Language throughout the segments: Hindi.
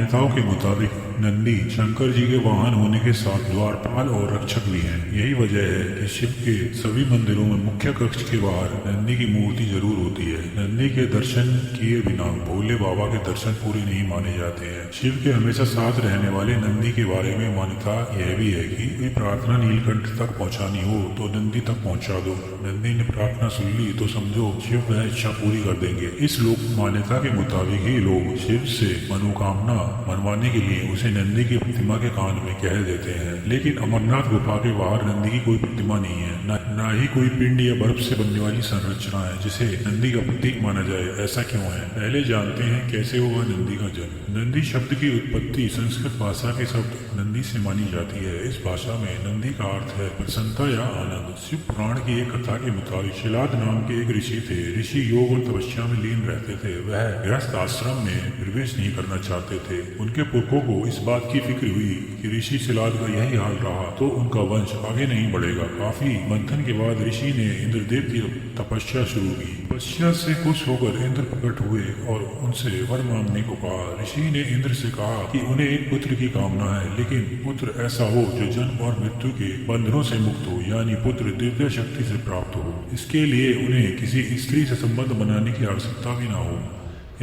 नेताओं के मुताबिक नंदी शंकर जी के वाहन होने के साथ द्वारपाल और रक्षक भी हैं। यही वजह है कि शिव के सभी मंदिरों में मुख्य कक्ष के बाहर नंदी की मूर्ति जरूर होती है। नंदी के दर्शन किए बिना भोले बाबा के दर्शन पूरे नहीं माने जाते हैं। शिव के हमेशा साथ रहने वाले नंदी के बारे में मान्यता यह भी है कि कोई प्रार्थना नीलकंठ तक पहुँचानी हो तो नंदी तक पहुँचा दो। नंदी ने प्रार्थना सुन ली तो समझो शिव वह इच्छा पूरी कर देंगे। इस लोक मान्यता के मुताबिक ही लोग शिव से मनोकामना मनवाने के लिए उसे नंदी की प्रतिमा के कान में कह देते हैं। लेकिन अमरनाथ गुफा के बाहर नंदी की कोई प्रतिमा नहीं है, न ही कोई पिंड या बर्फ से बनने वाली संरचना है जिसे नंदी का प्रतीक माना जाए। ऐसा क्यों है? पहले जानते हैं कैसे हुआ नंदी का जन्म। नंदी शब्द की उत्पत्ति संस्कृत भाषा के शब्द नंदी से मानी जाती है। इस भाषा में नंदी का अर्थ है प्रसन्नता या आनंद। शिव पुराण की एक कथा के मुताबिक शिलाद नाम के एक ऋषि थे। ऋषि योग और तपस्या में लीन रहते थे। वह गृहस्थ आश्रम में प्रवेश नहीं करना चाहते थे। उनके पुरखों को इस बात की फिक्र हुई कि ऋषि शिलाद का यही हाल रहा तो उनका वंश आगे नहीं बढ़ेगा। काफी मंथन के बाद ऋषि ने इंद्रदेव की तपस्या शुरू की। तपस्या से खुश होकर इंद्र प्रकट हुए और उनसे वर मांगने को कहा। ऋषि ने इंद्र से कहा कि उन्हें एक पुत्र की कामना है, लेकिन पुत्र ऐसा हो जो जन्म और मृत्यु के बंधनों से मुक्त हो, यानी पुत्र दिव्य शक्ति से प्राप्त हो। इसके लिए उन्हें किसी स्त्री से संबंध बनाने की आवश्यकता भी न हो।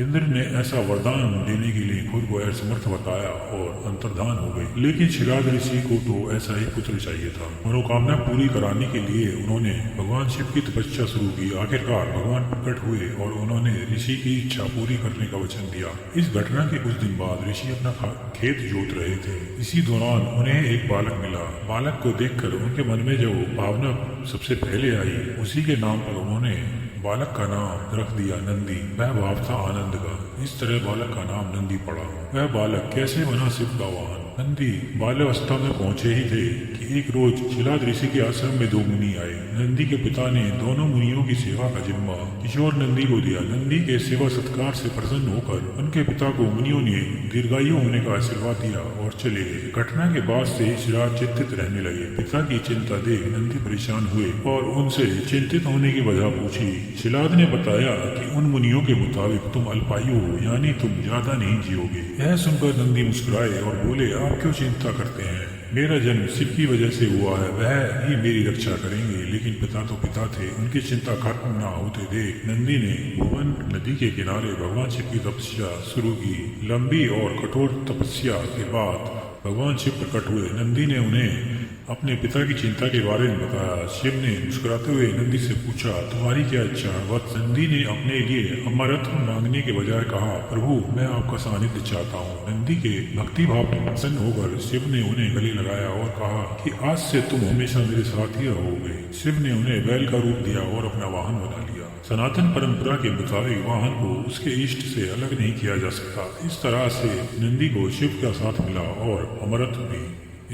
इंद्र ने ऐसा वरदान देने के लिए खुद को असमर्थ बताया और अंतर्धान हो गई। लेकिन शिलाद ऋषि को तो ऐसा ही पुत्र चाहिए था। मनोकामना पूरी कराने के लिए उन्होंने भगवान शिव की तपस्या शुरू की। आखिरकार भगवान प्रकट हुए और उन्होंने ऋषि की इच्छा पूरी करने का वचन दिया। इस घटना के कुछ दिन बाद ऋषि अपना खेत जोत रहे थे। इसी दौरान उन्हें एक बालक मिला। बालक को देखकर उनके मन में जो भावना सबसे पहले आई, उसी के नाम पर उन्होंने बालक का नाम रख दिया नंदी। वह भाव था आनंद का। इस तरह बालक का नाम नंदी पड़ा। वह बालक कैसे बना शिव का वाहन? नंदी बाल्यावस्था में पहुंचे ही थे कि एक रोज शिलाद ऋषि के आश्रम में दो मुनि आए। नंदी के पिता ने दोनों मुनियों की सेवा का जिम्मा किशोर नंदी को दिया। नंदी के सेवा सत्कार से प्रसन्न होकर उनके पिता को मुनियों ने दीर्घायु होने का आशीर्वाद दिया और चले गए। घटना के बाद से शिलाद चिंतित रहने लगे। पिता की चिंता देख नंदी परेशान हुए और उनसे चिंतित होने की वजह पूछी। शिलाद ने बताया कि उन मुनियों के मुताबिक तुम अल्पायु हो, यानी तुम ज्यादा नहीं जियोगे। यह सुनकर नंदी मुस्कुराए और बोले, आप क्यों चिंता करते हैं? मेरा जन्म शिव की वजह से हुआ है, वह ही मेरी रक्षा करेंगे। लेकिन पिता तो पिता थे, उनकी चिंता खत्म ना होते देख नंदी ने भुवन नदी के किनारे भगवान शिव की तपस्या शुरू की। लंबी और कठोर तपस्या के बाद भगवान शिव प्रकट हुए। नंदी ने उन्हें अपने पिता की चिंता के बारे में बताया। शिव ने मुस्कुराते हुए नंदी से पूछा, तुम्हारी क्या इच्छा है? वत्स। नंदी ने अपने लिए अमरत्व मांगने के बजाय कहा, प्रभु मैं आपका सानिध्य चाहता हूँ। नंदी के भक्ति भाव में प्रसन्न होकर शिव ने उन्हें गले लगाया और कहा कि आज से तुम हमेशा मेरे साथ ही रहोगे। शिव ने उन्हें बैल का रूप दिया और अपना वाहन बना लिया। सनातन परंपरा के मुताबिक वाहन को उसके इष्ट से अलग नहीं किया जा सकता। इस तरह से नंदी को शिव का साथ मिला और अमरत्व भी।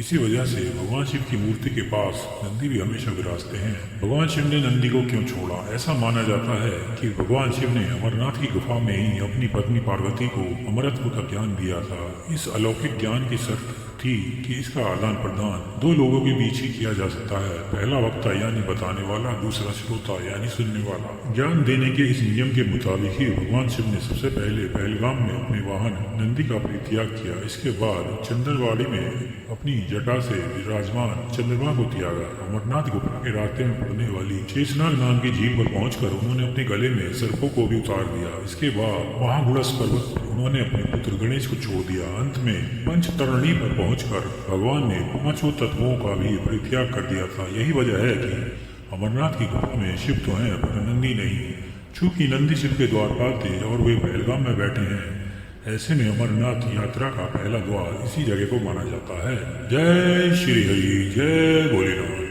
इसी वजह से भगवान शिव की मूर्ति के पास नंदी भी हमेशा विराजते हैं। भगवान शिव ने नंदी को क्यों छोड़ा? ऐसा माना जाता है कि भगवान शिव ने अमरनाथ की गुफा में ही अपनी पत्नी पार्वती को अमरत्व का ज्ञान दिया था। इस अलौकिक ज्ञान की शर्त थी कि इसका आदान प्रदान दो लोगों के बीच ही किया जा सकता है। पहला वक्ता यानी बताने वाला, दूसरा श्रोता यानी सुनने वाला। ज्ञान देने के इस नियम के मुताबिक ही भगवान शिव ने सबसे पहले पहलगाम में अपने वाहन नंदी का परित्याग किया। इसके बाद चंदनवाड़ी में अपनी जटा से विराजमान चंद्रमा को त्यागा। अमरनाथ गुफा के रास्ते में पड़ने वाली शेषनाग नाम की झील पर पहुंचकर उन्होंने अपने गले में सर्पों को भी उतार दिया। इसके बाद महागुड़स पर्वत पर उन्होंने अपने पुत्र गणेश को छोड़ दिया। अंत में पंचतरणी पर पहुंचकर भगवान ने पांचों तत्वों का भी परित्याग कर दिया था। यही वजह है कि अमरनाथ की गुफा में शिव तो हैं पर नंदी नहीं। चूंकि नंदी शिव के द्वारपाल थे और वे पहलगाम में बैठे हैं, ऐसे में अमरनाथ यात्रा का पहला द्वार इसी जगह को माना जाता है। जय श्री हरि, जय भोलेनाथ।